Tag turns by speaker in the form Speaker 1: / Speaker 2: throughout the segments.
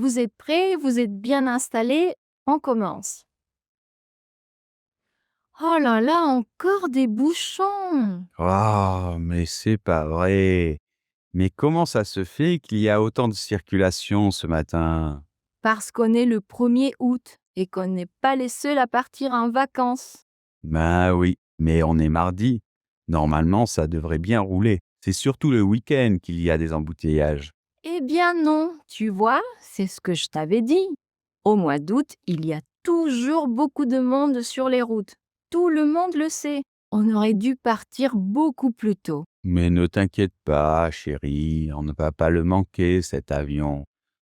Speaker 1: Vous êtes prêts? Vous êtes bien installés? On commence. Oh là là, encore des bouchons!
Speaker 2: Ah, mais c'est pas vrai. Mais comment ça se fait qu'il y a autant de circulation ce matin?
Speaker 1: Parce qu'on est le 1er août et qu'on n'est pas les seuls à partir en vacances.
Speaker 2: Ben oui, mais on est mardi. Normalement, ça devrait bien rouler. C'est surtout le week-end qu'il y a des embouteillages.
Speaker 1: Eh bien non, tu vois, c'est ce que je t'avais dit. Au mois d'août, il y a toujours beaucoup de monde sur les routes. Tout le monde le sait. On aurait dû partir beaucoup plus tôt.
Speaker 2: Mais ne t'inquiète pas, chérie, on ne va pas le manquer, cet avion.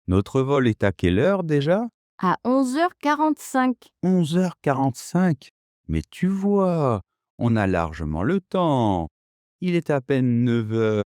Speaker 2: Notre vol est à quelle heure déjà?
Speaker 1: À 11h45.
Speaker 2: 11h45. Mais tu vois, on a largement le temps. Il est à peine 9h.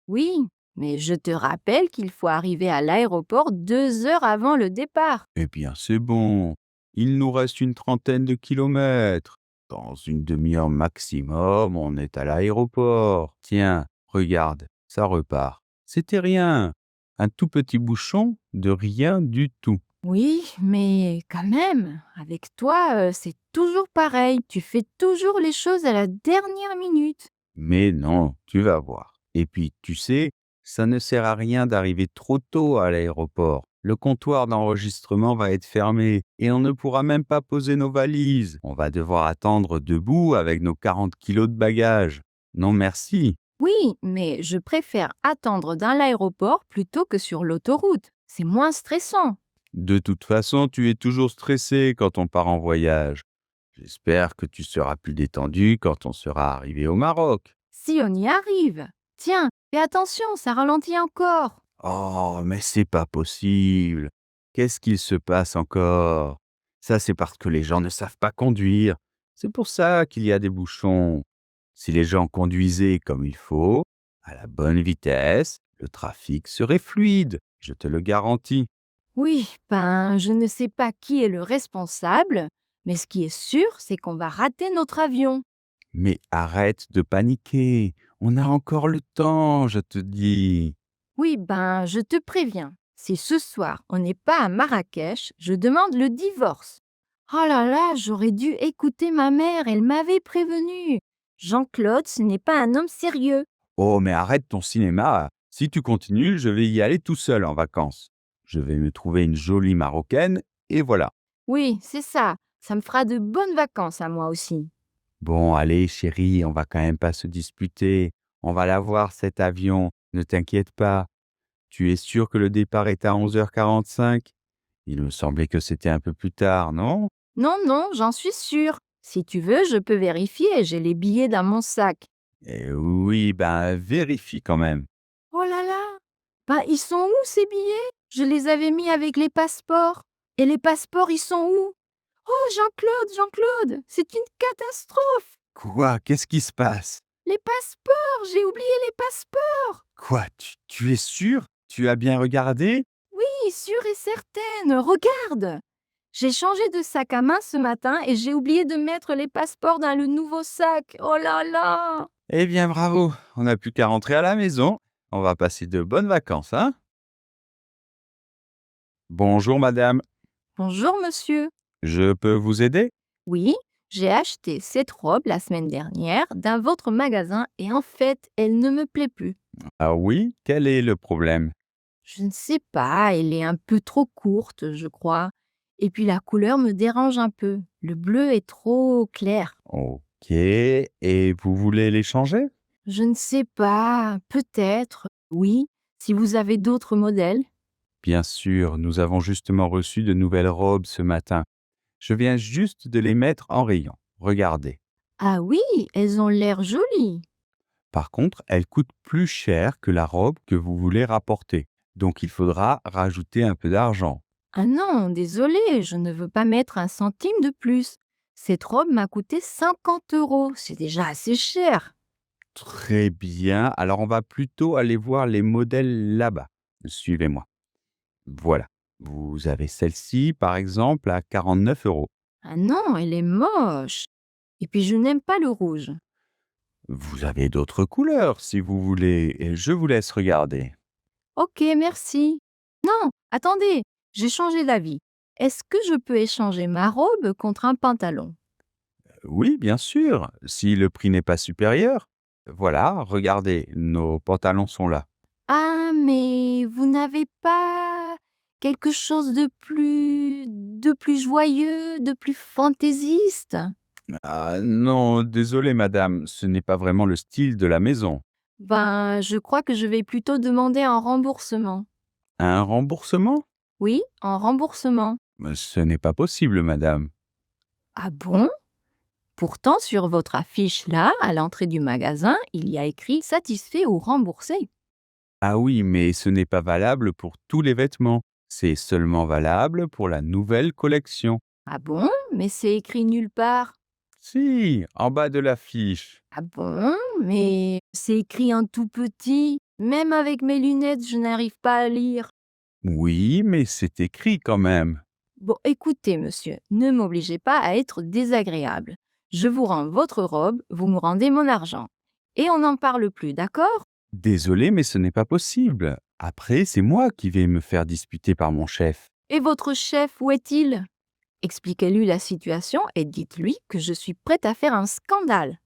Speaker 1: Oui, mais je te rappelle qu'il faut arriver à l'aéroport 2 heures avant le départ.
Speaker 2: Eh bien, c'est bon. Il nous reste une trentaine de kilomètres. Dans une demi-heure maximum, on est à l'aéroport. Tiens, regarde, ça repart. C'était rien. Un tout petit bouchon de rien du tout.
Speaker 1: Oui, mais quand même, avec toi, c'est toujours pareil. Tu fais toujours les choses à la dernière minute.
Speaker 2: Mais non, tu vas voir. Et puis, tu sais, ça ne sert à rien d'arriver trop tôt à l'aéroport. Le comptoir d'enregistrement va être fermé et on ne pourra même pas poser nos valises. On va devoir attendre debout avec nos 40 kilos de bagages. Non merci.
Speaker 1: Oui, mais je préfère attendre dans l'aéroport plutôt que sur l'autoroute. C'est moins stressant.
Speaker 2: De toute façon, tu es toujours stressé quand on part en voyage. J'espère que tu seras plus détendu quand on sera arrivé au Maroc.
Speaker 1: Si on y arrive. Tiens, fais attention, ça ralentit encore.
Speaker 2: Oh, mais c'est pas possible. Qu'est-ce qu'il se passe encore? Ça, c'est parce que les gens ne savent pas conduire. C'est pour ça qu'il y a des bouchons. Si les gens conduisaient comme il faut, à la bonne vitesse, le trafic serait fluide, je te le garantis.
Speaker 1: Oui, ben, je ne sais pas qui est le responsable, mais ce qui est sûr, c'est qu'on va rater notre avion.
Speaker 2: Mais arrête de paniquer. On a encore le temps, je te dis.
Speaker 1: Oui, ben, je te préviens, si ce soir on n'est pas à Marrakech, je demande le divorce. Oh là là, j'aurais dû écouter ma mère, elle m'avait prévenu. Jean-Claude, ce n'est pas un homme sérieux.
Speaker 2: Oh, mais arrête ton cinéma. Si tu continues, je vais y aller tout seul en vacances. Je vais me trouver une jolie Marocaine et voilà.
Speaker 1: Oui, c'est ça me fera de bonnes vacances à moi aussi.
Speaker 2: Bon, allez, chérie, on va quand même pas se disputer. On va l'avoir, cet avion. Ne t'inquiète pas. Tu es sûr que le départ est à 11h45? Il me semblait que c'était un peu plus tard, non?
Speaker 1: Non, non, j'en suis sûre. Si tu veux, je peux vérifier, j'ai les billets dans mon sac.
Speaker 2: Eh oui, ben vérifie quand même.
Speaker 1: Oh là là! Ben, ils sont où ces billets? Je les avais mis avec les passeports. Et les passeports, ils sont où? Oh, Jean-Claude, Jean-Claude, c'est une catastrophe!
Speaker 2: Quoi? Qu'est-ce qui se passe?
Speaker 1: Les passeports, j'ai oublié les passeports!
Speaker 2: Quoi? Tu es sûr? Tu as bien regardé?
Speaker 1: Oui, sûre et certaine, regarde! J'ai changé de sac à main ce matin et j'ai oublié de mettre les passeports dans le nouveau sac. Oh là là!
Speaker 2: Eh bien, bravo. On n'a plus qu'à rentrer à la maison. On va passer de bonnes vacances, hein? Bonjour, madame.
Speaker 1: Bonjour, monsieur.
Speaker 2: Je peux vous aider?
Speaker 1: Oui, j'ai acheté cette robe la semaine dernière dans votre magasin et en fait, elle ne me plaît plus.
Speaker 2: Ah oui? Quel est le problème?
Speaker 1: Je ne sais pas, elle est un peu trop courte, je crois. Et puis la couleur me dérange un peu. Le bleu est trop clair.
Speaker 2: Ok. Et vous voulez les changer?
Speaker 1: Je ne sais pas, peut-être, oui, si vous avez d'autres modèles.
Speaker 2: Bien sûr, nous avons justement reçu de nouvelles robes ce matin. Je viens juste de les mettre en rayon. Regardez.
Speaker 1: Ah oui, elles ont l'air jolies.
Speaker 2: Par contre, elles coûtent plus cher que la robe que vous voulez rapporter. Donc, il faudra rajouter un peu d'argent.
Speaker 1: Ah non, désolé, je ne veux pas mettre un centime de plus. Cette robe m'a coûté 50 euros, c'est déjà assez cher.
Speaker 2: Très bien. Alors, on va plutôt aller voir les modèles là-bas. Suivez-moi. Voilà. Vous avez celle-ci, par exemple, à 49 euros.
Speaker 1: Ah non, elle est moche. Et puis je n'aime pas le rouge.
Speaker 2: Vous avez d'autres couleurs, si vous voulez, et je vous laisse regarder.
Speaker 1: Ok, merci. Non, attendez, J'ai changé d'avis. Est-ce que je peux échanger ma robe contre un pantalon?
Speaker 2: Oui, bien sûr, si le prix n'est pas supérieur. Voilà, regardez, nos pantalons sont là.
Speaker 1: Ah, mais vous n'avez pas quelque chose de plus joyeux, de plus fantaisiste?
Speaker 2: Ah non, désolé madame, ce n'est pas vraiment le style de la maison.
Speaker 1: Ben, je crois que je vais plutôt demander un remboursement.
Speaker 2: Un remboursement?
Speaker 1: Oui, en remboursement.
Speaker 2: Ce n'est pas possible, madame.
Speaker 1: Ah bon? Pourtant, sur votre affiche là, à l'entrée du magasin, il y a écrit satisfait ou remboursé.
Speaker 2: Ah oui, mais ce n'est pas valable pour tous les vêtements. C'est seulement valable pour la nouvelle collection.
Speaker 1: Ah bon? Mais c'est écrit nulle part.
Speaker 2: Si, en bas de l'affiche.
Speaker 1: Ah bon? Mais c'est écrit en tout petit. Même avec mes lunettes, je n'arrive pas à lire.
Speaker 2: Oui, mais c'est écrit quand même.
Speaker 1: Bon, écoutez, monsieur, ne m'obligez pas à être désagréable. Je vous rends votre robe, vous me rendez mon argent. Et on n'en parle plus, d'accord?
Speaker 2: Désolé, mais ce n'est pas possible. Après, c'est moi qui vais me faire disputer par mon chef.
Speaker 1: Et votre chef, où est-il? Expliquez-lui la situation et dites-lui que je suis prête à faire un scandale.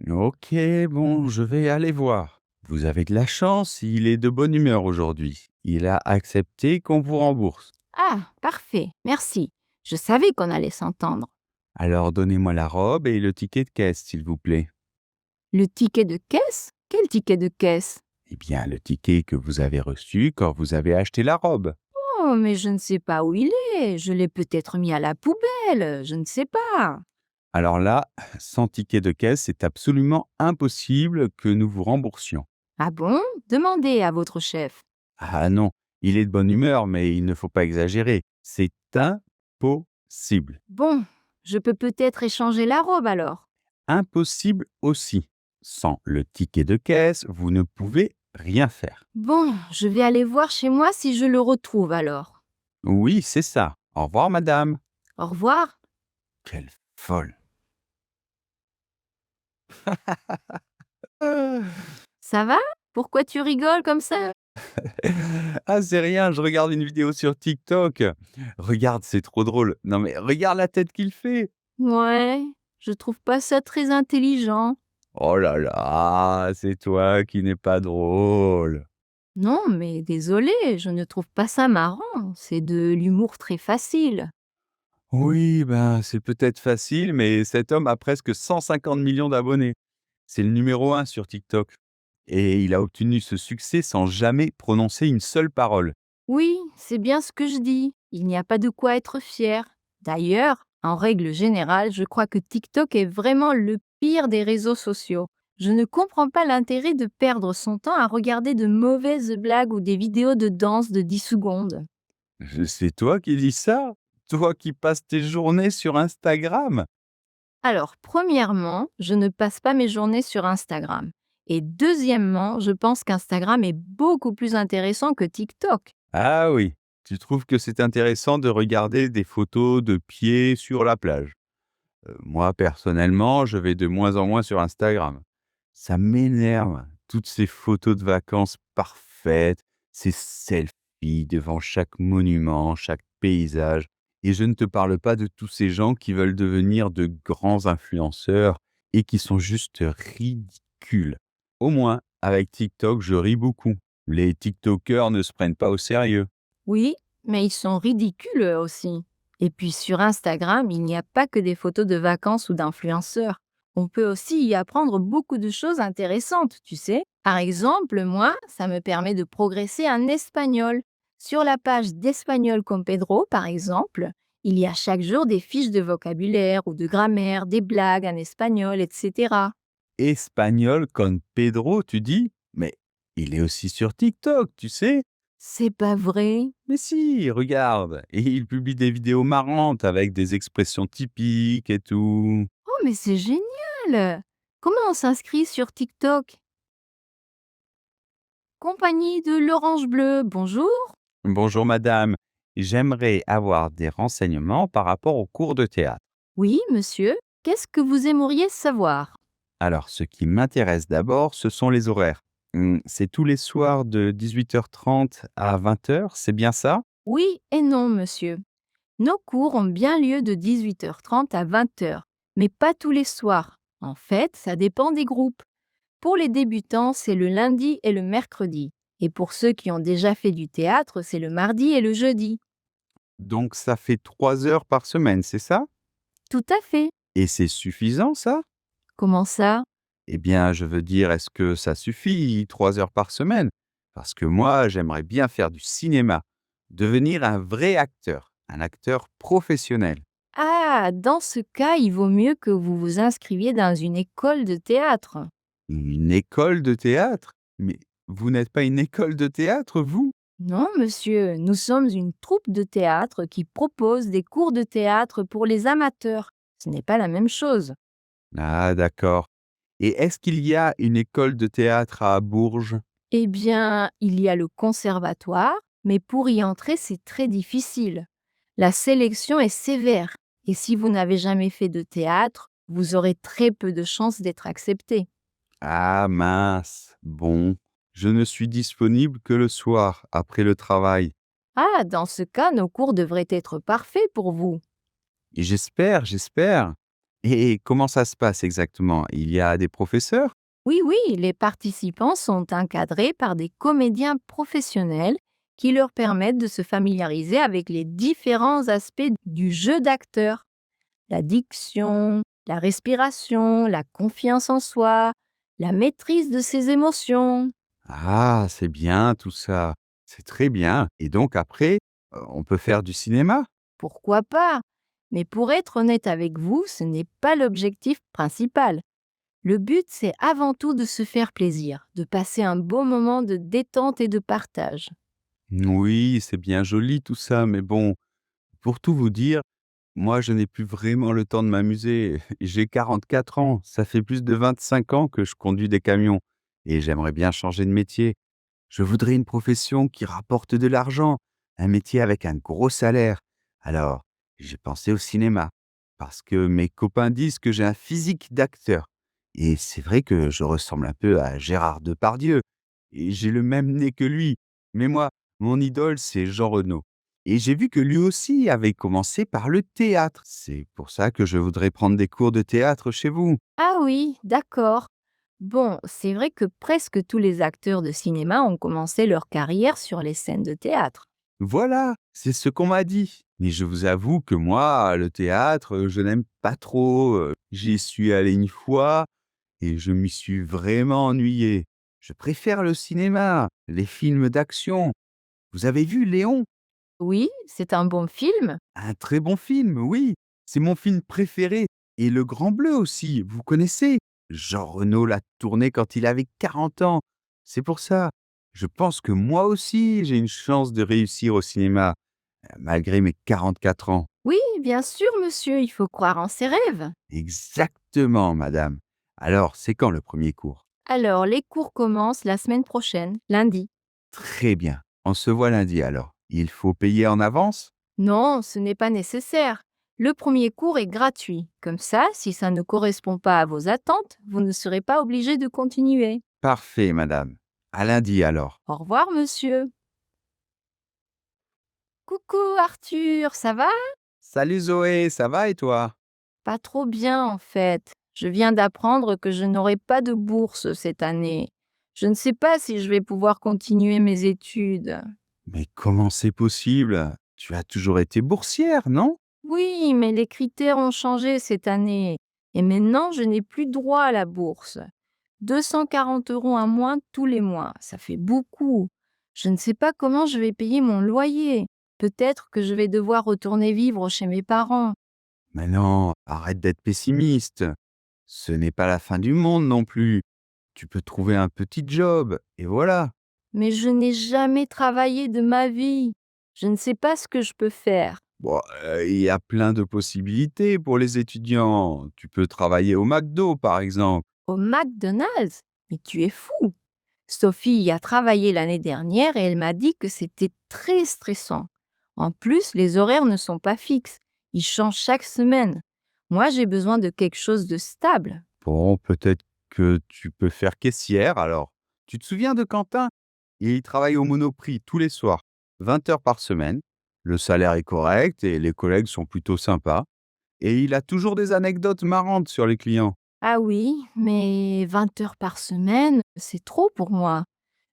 Speaker 2: Ok, bon, je vais aller voir. Vous avez de la chance, il est de bonne humeur aujourd'hui. Il a accepté qu'on vous rembourse.
Speaker 1: Ah, parfait, merci. Je savais qu'on allait s'entendre.
Speaker 2: Alors donnez-moi la robe et le ticket de caisse, s'il vous plaît.
Speaker 1: Le ticket de caisse? Quel ticket de caisse?
Speaker 2: Eh bien, le ticket que vous avez reçu quand vous avez acheté la robe.
Speaker 1: Oh, mais je ne sais pas où il est. Je l'ai peut-être mis à la poubelle. Je ne sais pas.
Speaker 2: Alors là, sans ticket de caisse, c'est absolument impossible que nous vous remboursions.
Speaker 1: Ah bon? Demandez à votre chef.
Speaker 2: Ah non, il est de bonne humeur, mais il ne faut pas exagérer. C'est impossible.
Speaker 1: Bon, je peux peut-être échanger la robe alors.
Speaker 2: Impossible aussi. Sans le ticket de caisse, vous ne pouvez rien faire.
Speaker 1: Bon, je vais aller voir chez moi si je le retrouve alors.
Speaker 2: Oui, c'est ça. Au revoir, madame.
Speaker 1: Au revoir.
Speaker 2: Quelle folle.
Speaker 1: Ça va? Pourquoi tu rigoles comme ça?
Speaker 2: Ah, c'est rien, je regarde une vidéo sur TikTok. Regarde, c'est trop drôle. Non, mais regarde la tête qu'il fait.
Speaker 1: Ouais, je trouve pas ça très intelligent.
Speaker 2: Oh là là, c'est toi qui n'es pas drôle.
Speaker 1: Non, mais désolé, je ne trouve pas ça marrant. C'est de l'humour très facile.
Speaker 2: Oui, ben, c'est peut-être facile, mais cet homme a presque 150 millions d'abonnés. C'est le numéro un sur TikTok. Et il a obtenu ce succès sans jamais prononcer une seule parole.
Speaker 1: Oui, c'est bien ce que je dis. Il n'y a pas de quoi être fier. D'ailleurs, en règle générale, je crois que TikTok est vraiment le pire des réseaux sociaux. Je ne comprends pas l'intérêt de perdre son temps à regarder de mauvaises blagues ou des vidéos de danse de 10 secondes.
Speaker 2: C'est toi qui dis ça? Toi qui passes tes journées sur Instagram?
Speaker 1: Alors, premièrement, je ne passe pas mes journées sur Instagram. Et deuxièmement, je pense qu'Instagram est beaucoup plus intéressant que TikTok.
Speaker 2: Ah oui, tu trouves que c'est intéressant de regarder des photos de pieds sur la plage. Moi, personnellement, je vais de moins en moins sur Instagram. Ça m'énerve, toutes ces photos de vacances parfaites, ces selfies devant chaque monument, chaque paysage. Et je ne te parle pas de tous ces gens qui veulent devenir de grands influenceurs et qui sont juste ridicules. Au moins, avec TikTok, je ris beaucoup. Les TikTokers ne se prennent pas au sérieux.
Speaker 1: Oui, mais ils sont ridicules eux aussi. Et puis sur Instagram, il n'y a pas que des photos de vacances ou d'influenceurs. On peut aussi y apprendre beaucoup de choses intéressantes, tu sais. Par exemple, moi, ça me permet de progresser en espagnol. Sur la page d'Espagnol con Pedro, par exemple, il y a chaque jour des fiches de vocabulaire ou de grammaire, des blagues en espagnol, etc.
Speaker 2: Espagnol con Pedro, tu dis? Mais il est aussi sur TikTok, tu sais?
Speaker 1: C'est pas vrai?
Speaker 2: Mais si, regarde, et il publie des vidéos marrantes avec des expressions typiques et tout.
Speaker 1: Oh, mais c'est génial! Comment on s'inscrit sur TikTok? Compagnie de l'Orange Bleu, bonjour.
Speaker 2: Bonjour madame, j'aimerais avoir des renseignements par rapport au cours de théâtre.
Speaker 1: Oui, monsieur. Qu'est-ce que vous aimeriez savoir?
Speaker 2: Alors, ce qui m'intéresse d'abord, ce sont les horaires. C'est tous les soirs de 18h30 à 20h, c'est bien ça?
Speaker 1: Oui et non, monsieur. Nos cours ont bien lieu de 18h30 à 20h, mais pas tous les soirs. En fait, ça dépend des groupes. Pour les débutants, c'est le lundi et le mercredi. Et pour ceux qui ont déjà fait du théâtre, c'est le mardi et le jeudi.
Speaker 2: Donc ça fait 3 heures par semaine, c'est ça?
Speaker 1: Tout à fait.
Speaker 2: Et c'est suffisant ça?
Speaker 1: Comment ça?
Speaker 2: Eh bien, je veux dire, est-ce que ça suffit 3 heures par semaine? Parce que moi, j'aimerais bien faire du cinéma, devenir un vrai acteur, un acteur professionnel.
Speaker 1: Ah, dans ce cas, il vaut mieux que vous vous inscriviez dans une école de théâtre.
Speaker 2: Une école de théâtre? Mais vous n'êtes pas une école de théâtre, vous?
Speaker 1: Non, monsieur, nous sommes une troupe de théâtre qui propose des cours de théâtre pour les amateurs. Ce n'est pas la même chose.
Speaker 2: Ah, d'accord. Et est-ce qu'il y a une école de théâtre à Bourges?
Speaker 1: Eh bien, il y a le conservatoire, mais pour y entrer, c'est très difficile. La sélection est sévère, et si vous n'avez jamais fait de théâtre, vous aurez très peu de chances d'être accepté.
Speaker 2: Ah mince, bon, je ne suis disponible que le soir, après le travail.
Speaker 1: Ah, dans ce cas, nos cours devraient être parfaits pour vous.
Speaker 2: Et j'espère. Et comment ça se passe exactement? Il y a des professeurs?
Speaker 1: Oui, oui, les participants sont encadrés par des comédiens professionnels qui leur permettent de se familiariser avec les différents aspects du jeu d'acteur. La diction, la respiration, la confiance en soi, la maîtrise de ses émotions.
Speaker 2: Ah, c'est bien tout ça. C'est très bien. Et donc après, on peut faire du cinéma?
Speaker 1: Pourquoi pas? Mais pour être honnête avec vous, ce n'est pas l'objectif principal. Le but, c'est avant tout de se faire plaisir, de passer un beau moment de détente et de partage.
Speaker 2: Oui, c'est bien joli tout ça, mais bon, pour tout vous dire, moi je n'ai plus vraiment le temps de m'amuser. J'ai 44 ans, ça fait plus de 25 ans que je conduis des camions et j'aimerais bien changer de métier. Je voudrais une profession qui rapporte de l'argent, un métier avec un gros salaire. Alors, j'ai pensé au cinéma, parce que mes copains disent que j'ai un physique d'acteur. Et c'est vrai que je ressemble un peu à Gérard Depardieu, et j'ai le même nez que lui. Mais moi, mon idole, c'est Jean Reno. Et j'ai vu que lui aussi avait commencé par le théâtre. C'est pour ça que je voudrais prendre des cours de théâtre chez vous.
Speaker 1: Ah oui, d'accord. Bon, c'est vrai que presque tous les acteurs de cinéma ont commencé leur carrière sur les scènes de théâtre.
Speaker 2: Voilà, c'est ce qu'on m'a dit. Mais je vous avoue que moi, le théâtre, je n'aime pas trop. J'y suis allé une fois et je m'y suis vraiment ennuyé. Je préfère le cinéma, les films d'action. Vous avez vu Léon?
Speaker 1: Oui, c'est un bon film.
Speaker 2: Un très bon film, oui. C'est mon film préféré. Et Le Grand Bleu aussi, vous connaissez? Jean Reno l'a tourné quand il avait 40 ans. C'est pour ça. Je pense que moi aussi, j'ai une chance de réussir au cinéma, malgré mes 44 ans.
Speaker 1: Oui, bien sûr, monsieur, il faut croire en ses rêves.
Speaker 2: Exactement, madame. Alors, c'est quand le premier cours?
Speaker 1: Alors, les cours commencent la semaine prochaine, lundi.
Speaker 2: Très bien. On se voit lundi alors. Il faut payer en avance?
Speaker 1: Non, ce n'est pas nécessaire. Le premier cours est gratuit. Comme ça, si ça ne correspond pas à vos attentes, vous ne serez pas obligé de continuer.
Speaker 2: Parfait, madame. À lundi alors.
Speaker 1: Au revoir, monsieur. Coucou, Arthur, ça va?
Speaker 2: Salut Zoé, ça va et toi?
Speaker 1: Pas trop bien, en fait. Je viens d'apprendre que je n'aurai pas de bourse cette année. Je ne sais pas si je vais pouvoir continuer mes études.
Speaker 2: Mais comment c'est possible? Tu as toujours été boursière, non?
Speaker 1: Oui, mais les critères ont changé cette année. Et maintenant, je n'ai plus droit à la bourse. 240 € à moins tous les mois, ça fait beaucoup. Je ne sais pas comment je vais payer mon loyer. Peut-être que je vais devoir retourner vivre chez mes parents.
Speaker 2: Mais non, arrête d'être pessimiste. Ce n'est pas la fin du monde non plus. Tu peux trouver un petit job, et voilà.
Speaker 1: Mais je n'ai jamais travaillé de ma vie. Je ne sais pas ce que je peux faire.
Speaker 2: Bon, il y a plein de possibilités pour les étudiants. Tu peux travailler au McDo, par exemple.
Speaker 1: Au McDonald's? Mais tu es fou! Sophie y a travaillé l'année dernière et elle m'a dit que c'était très stressant. En plus, les horaires ne sont pas fixes. Ils changent chaque semaine. Moi, j'ai besoin de quelque chose de stable.
Speaker 2: Bon, peut-être que tu peux faire caissière alors. Tu te souviens de Quentin? Il travaille au Monoprix tous les soirs, 20 heures par semaine. Le salaire est correct et les collègues sont plutôt sympas. Et il a toujours des anecdotes marrantes sur les clients.
Speaker 1: Ah oui, mais 20 heures par semaine, c'est trop pour moi.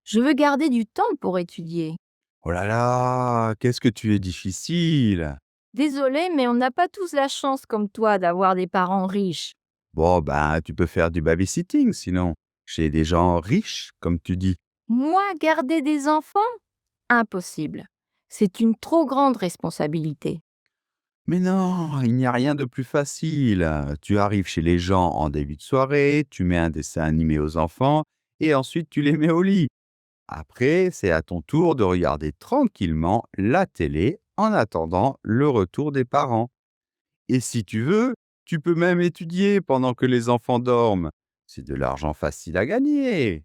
Speaker 1: Je veux garder du temps pour étudier.
Speaker 2: Oh là là, qu'est-ce que tu es difficile.
Speaker 1: Désolée, mais on n'a pas tous la chance comme toi d'avoir des parents riches.
Speaker 2: Bon, ben, tu peux faire du babysitting sinon, chez des gens riches, comme tu dis.
Speaker 1: Moi, garder des enfants? Impossible. C'est une trop grande responsabilité.
Speaker 2: Mais non, il n'y a rien de plus facile. Tu arrives chez les gens en début de soirée, tu mets un dessin animé aux enfants et ensuite tu les mets au lit. Après, c'est à ton tour de regarder tranquillement la télé en attendant le retour des parents. Et si tu veux, tu peux même étudier pendant que les enfants dorment. C'est de l'argent facile à gagner.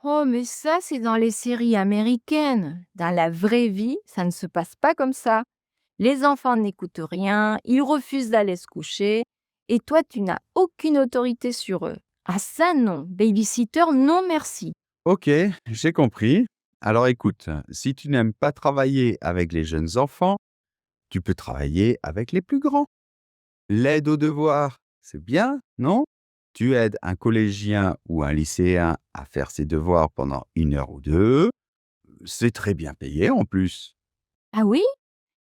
Speaker 1: Oh, mais ça, c'est dans les séries américaines. Dans la vraie vie, ça ne se passe pas comme ça. Les enfants n'écoutent rien, ils refusent d'aller se coucher, et toi, tu n'as aucune autorité sur eux. Ah ça non, babysitter, non merci.
Speaker 2: Ok, j'ai compris. Alors écoute, si tu n'aimes pas travailler avec les jeunes enfants, tu peux travailler avec les plus grands. L'aide aux devoirs, c'est bien, non? Tu aides un collégien ou un lycéen à faire ses devoirs pendant 1 heure ou 2. C'est très bien payé en plus.
Speaker 1: Ah oui,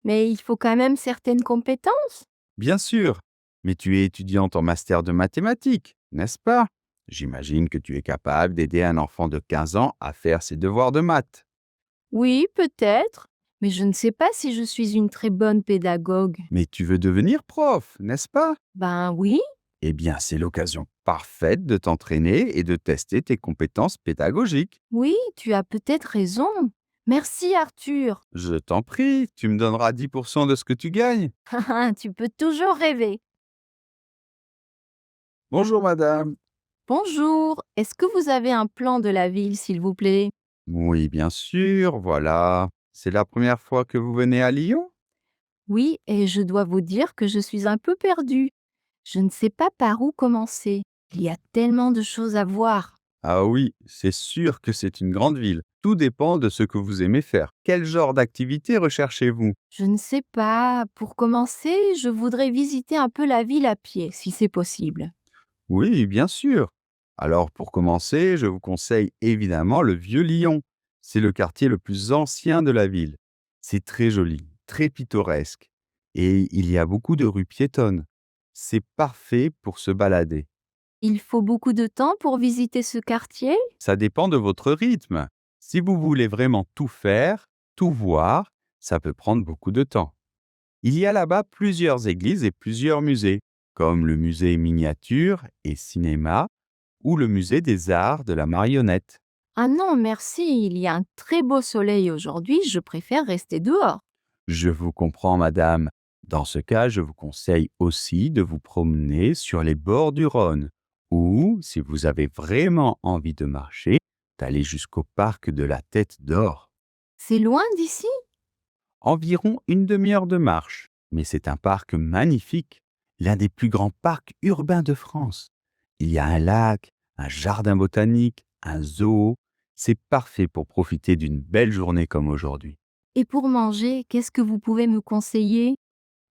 Speaker 1: mais il faut quand même certaines compétences.
Speaker 2: Bien sûr, mais tu es étudiante en master de mathématiques, n'est-ce pas? J'imagine que tu es capable d'aider un enfant de 15 ans à faire ses devoirs de maths.
Speaker 1: Oui, peut-être, mais je ne sais pas si je suis une très bonne pédagogue.
Speaker 2: Mais tu veux devenir prof, n'est-ce pas?
Speaker 1: Ben oui,
Speaker 2: Eh bien, c'est l'occasion parfaite de t'entraîner et de tester tes compétences pédagogiques.
Speaker 1: oui, tu as peut-être raison. Merci Arthur.
Speaker 2: Je t'en prie, tu me donneras 10% de ce que tu gagnes.
Speaker 1: Tu peux toujours rêver.
Speaker 2: Bonjour madame.
Speaker 1: Bonjour, est-ce que vous avez un plan de la ville, s'il vous plaît?
Speaker 2: Oui, bien sûr, voilà. C'est la première fois que vous venez à Lyon?
Speaker 1: Oui, et je dois vous dire que je suis un peu perdue. Je ne sais pas par où commencer. Il y a tellement de choses à voir.
Speaker 2: Ah oui, c'est sûr que c'est une grande ville. Tout dépend de ce que vous aimez faire. Quel genre d'activité recherchez-vous?
Speaker 1: Je ne sais pas. Pour commencer, je voudrais visiter un peu la ville à pied, si c'est possible.
Speaker 2: Oui, bien sûr. Alors pour commencer, je vous conseille évidemment le Vieux Lyon. C'est le quartier le plus ancien de la ville. C'est très joli, très pittoresque. Et il y a beaucoup de rues piétonnes. C'est parfait pour se balader.
Speaker 1: Il faut beaucoup de temps pour visiter ce quartier?
Speaker 2: Ça dépend de votre rythme. Si vous voulez vraiment tout faire, tout voir, ça peut prendre beaucoup de temps. Il y a là-bas plusieurs églises et plusieurs musées, comme le musée miniature et cinéma ou le musée des arts de la marionnette.
Speaker 1: Ah non, merci, il y a un très beau soleil aujourd'hui, je préfère rester dehors.
Speaker 2: Je vous comprends, madame. Dans ce cas, je vous conseille aussi de vous promener sur les bords du Rhône ou, si vous avez vraiment envie de marcher, d'aller jusqu'au parc de la Tête d'Or.
Speaker 1: C'est loin d'ici?
Speaker 2: Environ une demi-heure de marche, mais c'est un parc magnifique, l'un des plus grands parcs urbains de France. Il y a un lac, un jardin botanique, un zoo. C'est parfait pour profiter d'une belle journée comme aujourd'hui.
Speaker 1: Et pour manger, qu'est-ce que vous pouvez me conseiller?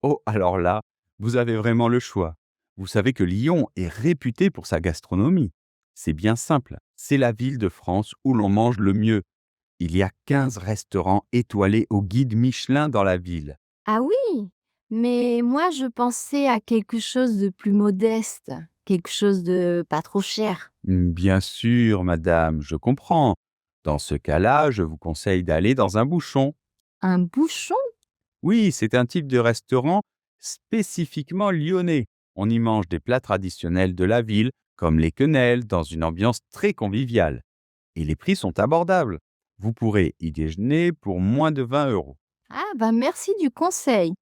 Speaker 2: Oh, alors là, vous avez vraiment le choix. Vous savez que Lyon est réputé pour sa gastronomie. C'est bien simple, c'est la ville de France où l'on mange le mieux. Il y a 15 restaurants étoilés au guide Michelin dans la ville.
Speaker 1: Ah oui, mais moi je pensais à quelque chose de plus modeste, quelque chose de pas trop cher.
Speaker 2: Bien sûr, madame, je comprends. Dans ce cas-là, je vous conseille d'aller dans un bouchon.
Speaker 1: Un bouchon?
Speaker 2: Oui, c'est un type de restaurant spécifiquement lyonnais. On y mange des plats traditionnels de la ville, comme les quenelles, dans une ambiance très conviviale. Et les prix sont abordables. Vous pourrez y déjeuner pour moins de 20 €.
Speaker 1: Ah bah merci du conseil.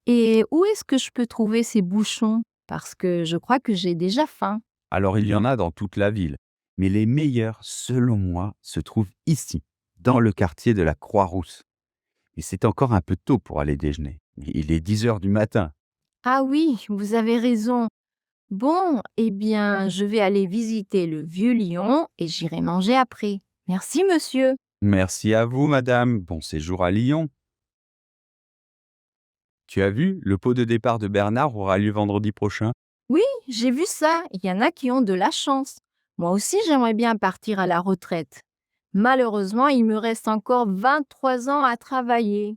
Speaker 1: Et où est-ce que je peux trouver ces bouchons? Parce que je crois que j'ai déjà faim.
Speaker 2: Alors il y en a dans toute la ville, mais les meilleurs, selon moi, se trouvent ici, dans le quartier de la Croix-Rousse. Et c'est encore un peu tôt pour aller déjeuner. Il est 10 heures du matin.
Speaker 1: Ah oui, vous avez raison. Bon, eh bien, je vais aller visiter le Vieux Lyon et j'irai manger après. Merci, monsieur.
Speaker 2: Merci à vous, madame. Bon séjour à Lyon. Tu as vu, le pot de départ de Bernard aura lieu vendredi prochain.
Speaker 1: Oui, j'ai vu ça. Il y en a qui ont de la chance. Moi aussi, j'aimerais bien partir à la retraite. Malheureusement, il me reste encore 23 ans à travailler.